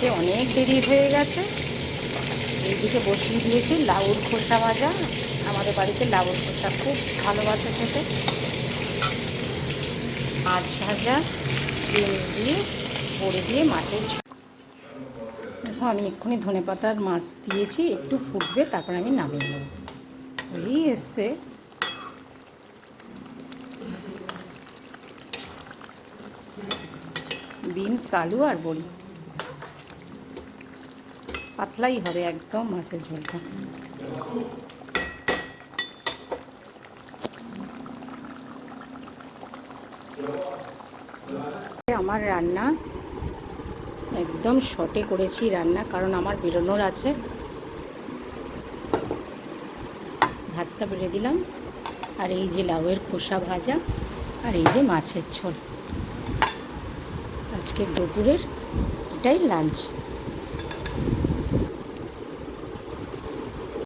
আজকে অনেক দেরি হয়ে গেছে। এইদিকে বসিয়ে দিয়েছি লাউর খোসা ভাজা। আমাদের বাড়িতে লাউর খোসা খুব ভালোবাসে খেতে। মাছ ভাজা, ডিম দিয়ে বড়ি দিয়ে মাছের ঝোল। দেখো আমি এক্ষুনি ধনেপাতার মাছ দিয়েছি, একটু ফুটবে, তারপর আমি নামিয়ে নেব। হয়েই এসছে। বিনস, আলু আর বড়ি, পাতলাই হবে একদম মাছের ঝোলটা। আমার রান্না একদম শর্টে করেছি রান্না, কারণ আমার বেরোনোর আছে। ভাতটা বেড়ে দিলাম, আর এই যে লাউয়ের খোসা ভাজা, আর এই যে মাছের ঝোল। আজকের দুপুরের এটাই লাঞ্চ।